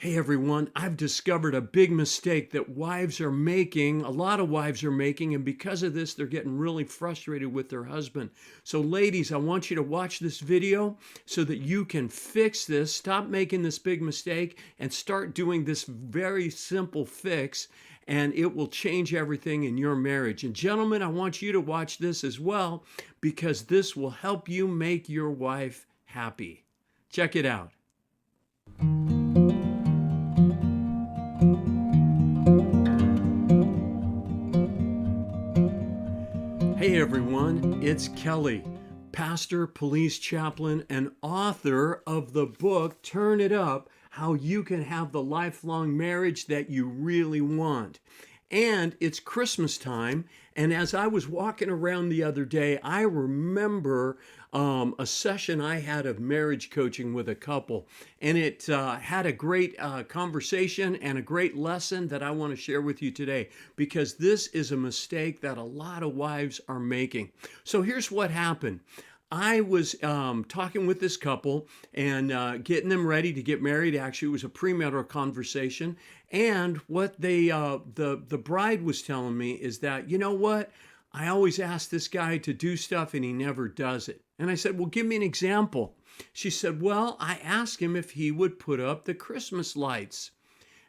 Hey everyone, I've discovered a big mistake that wives are making, a lot of wives are making, and because of this, they're getting really frustrated with their husband. So, ladies, I want you to watch this video so that you can fix this, stop making this big mistake, and start doing this very simple fix, and it will change everything in your marriage. And, gentlemen, I want you to watch this as well because this will help you make your wife happy. Check it out. Hey everyone, it's Kelly, pastor, police chaplain, and author of the book Turn It Up: How You Can Have the Lifelong Marriage That You Really Want. And it's Christmas time, and as I was walking around the other day, I remember a session I had of marriage coaching with a couple, and it had a great conversation and a great lesson that I want to share with you today because this is a mistake that a lot of wives are making. So here's what happened. I was talking with this couple and getting them ready to get married. Actually, it was a premarital conversation. And what the bride was telling me is that, you know what? I always ask this guy to do stuff and he never does it. And I said, well, give me an example. She said, well, I asked him if he would put up the Christmas lights.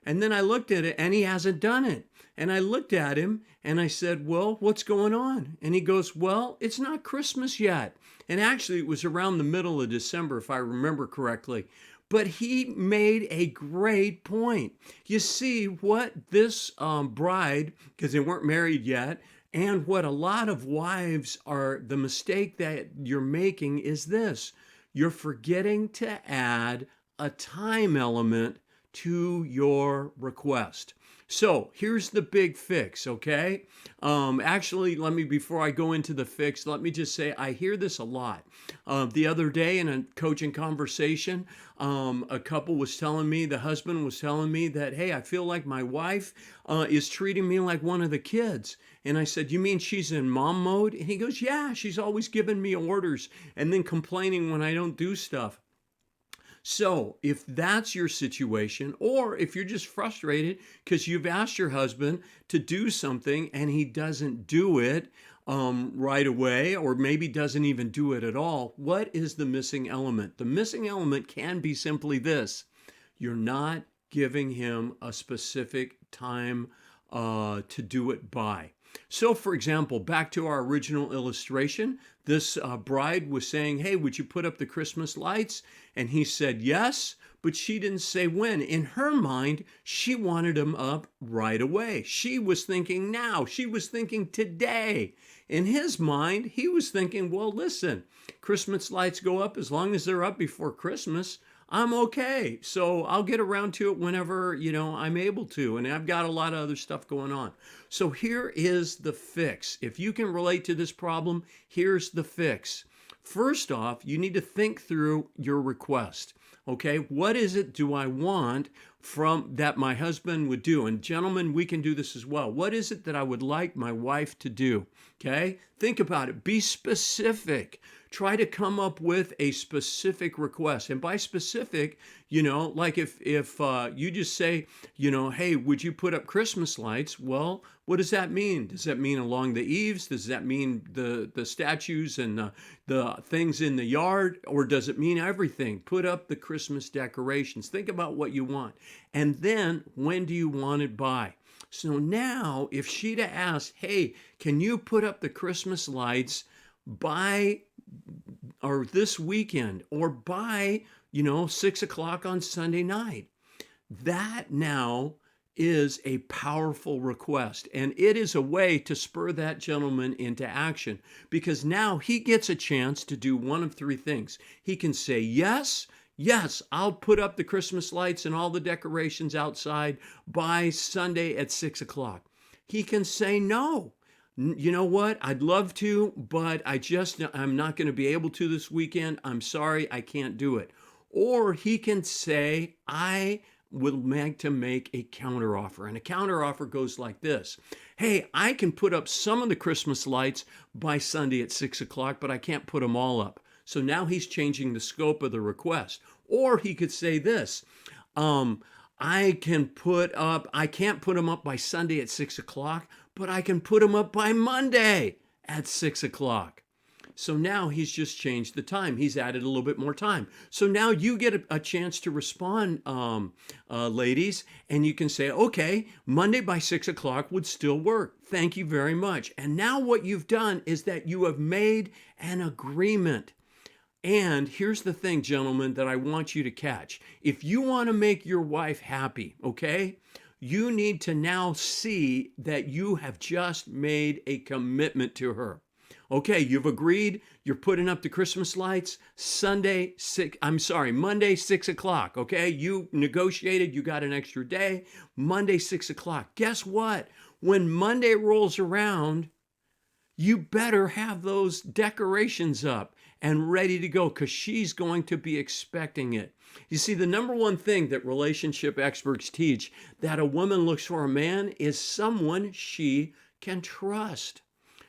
And then I looked at it and he hasn't done it. And I looked at him and I said, well, what's going on? And he goes, well, it's not Christmas yet. And actually, it was around the middle of December, if I remember correctly. But he made a great point. You see, what this bride, because they weren't married yet, and what a lot of wives are, the mistake that you're making is this: you're forgetting to add a time element to your request. So here's the big fix, okay? Actually, before I go into the fix, let me just say I hear this a lot. The other day in a coaching conversation, a couple was telling me, the husband was telling me that, hey, I feel like my wife is treating me like one of the kids. And I said, you mean she's in mom mode? And he goes, yeah, she's always giving me orders and then complaining when I don't do stuff. So, if that's your situation, or if you're just frustrated because you've asked your husband to do something and he doesn't do it right away, or maybe doesn't even do it at all, what is the missing element? The missing element can be simply this: you're not giving him a specific time to do it by. So, for example, back to our original illustration, this bride was saying, hey, would you put up the Christmas lights? And he said yes, but she didn't say when. In her mind, she wanted them up right away. She was thinking now. She was thinking today. In his mind, he was thinking, well, listen, Christmas lights go up as long as they're up before Christmas. I'm okay. So I'll get around to it whenever, I'm able to. And I've got a lot of other stuff going on. So here is the fix. If you can relate to this problem, here's the fix. First off, you need to think through your request. Okay, what is it do I want from that my husband would do? And gentlemen, we can do this as well. What is it that I would like my wife to do? Okay, think about it. Be specific. Try to come up with a specific request. And by specific, like if you just say, hey, would you put up Christmas lights? Well, what does that mean? Does that mean along the eaves? Does that mean the statues and the things in the yard? Or does it mean everything? Put up the Christmas decorations. Think about what you want. And then, when do you want it by? So now, if she'd have asked, hey, can you put up the Christmas lights by or this weekend, or by 6 o'clock on Sunday night, that now is a powerful request, and it is a way to spur that gentleman into action, because now he gets a chance to do one of three things. He can say yes, I'll put up the Christmas lights and all the decorations outside by Sunday at 6 o'clock. He can say no. You know what? I'd love to, but I'm not going to be able to this weekend. I'm sorry, I can't do it. Or he can say, I would like to make a counteroffer. And a counteroffer goes like this: hey, I can put up some of the Christmas lights by Sunday at 6 o'clock, but I can't put them all up. So now he's changing the scope of the request. Or he could say this: I can't put them up by Sunday at 6 o'clock, but I can put them up by Monday at 6 o'clock. So now he's just changed the time. He's added a little bit more time. So now you get a chance to respond, ladies, and you can say, okay, Monday by 6 o'clock would still work. Thank you very much. And now what you've done is that you have made an agreement. And here's the thing, gentlemen, that I want you to catch. If you want to make your wife happy, okay, you need to now see that you have just made a commitment to her. Okay, you've agreed, you're putting up the Christmas lights Monday, 6 o'clock. Okay, you negotiated, you got an extra day, Monday, 6 o'clock. Guess what? When Monday rolls around, you better have those decorations up and ready to go because she's going to be expecting it. You see, the number one thing that relationship experts teach that a woman looks for a man is someone she can trust.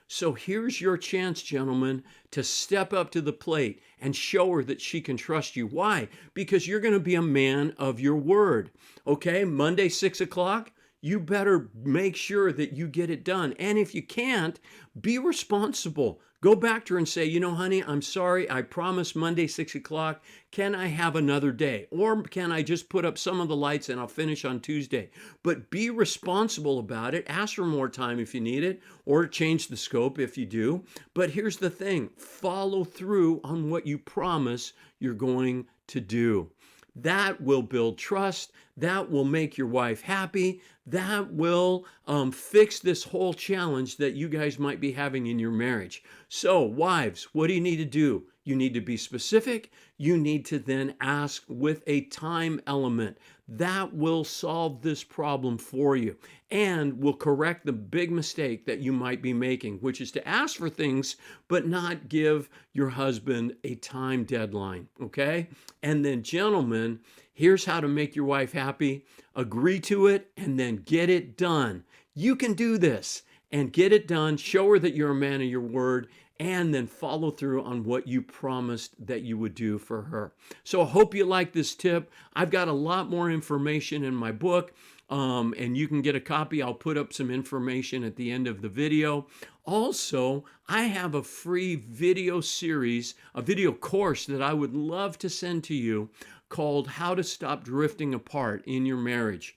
So here's your chance, gentlemen, to step up to the plate and show her that she can trust you. Why? Because you're going to be a man of your word. Okay, Monday, 6 o'clock. You better make sure that you get it done. And if you can't, be responsible. Go back to her and say, you know, honey, I'm sorry. I promised Monday, 6 o'clock. Can I have another day? Or can I just put up some of the lights and I'll finish on Tuesday? But be responsible about it. Ask for more time if you need it, or change the scope if you do. But here's the thing. Follow through on what you promise you're going to do. That will build trust. That will make your wife happy. That will fix this whole challenge that you guys might be having in your marriage. So, wives, what do you need to do? You need to be specific. You need to then ask with a time element. That will solve this problem for you and will correct the big mistake that you might be making, which is to ask for things but not give your husband a time deadline, okay? And then, gentlemen, here's how to make your wife happy. Agree to it and then get it done. You can do this and get it done. Show her that you're a man of your word, and then follow through on what you promised that you would do for her. So I hope you like this tip. I've got a lot more information in my book, and you can get a copy. I'll put up some information at the end of the video. Also, I have a free video series, a video course that I would love to send to you called How to Stop Drifting Apart in Your Marriage.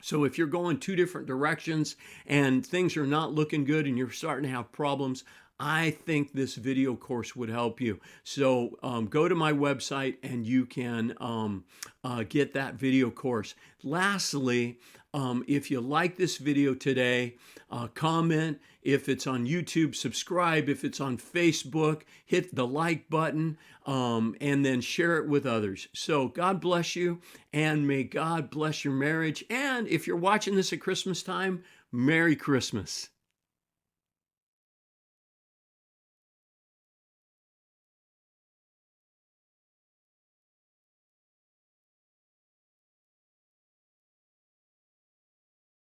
So if you're going two different directions and things are not looking good and you're starting to have problems, I think this video course would help you. So go to my website and you can get that video course. Lastly, if you like this video today, comment. If it's on YouTube, subscribe. If it's on Facebook, hit the like button and then share it with others. So God bless you, and may God bless your marriage. And if you're watching this at Christmas time, Merry Christmas.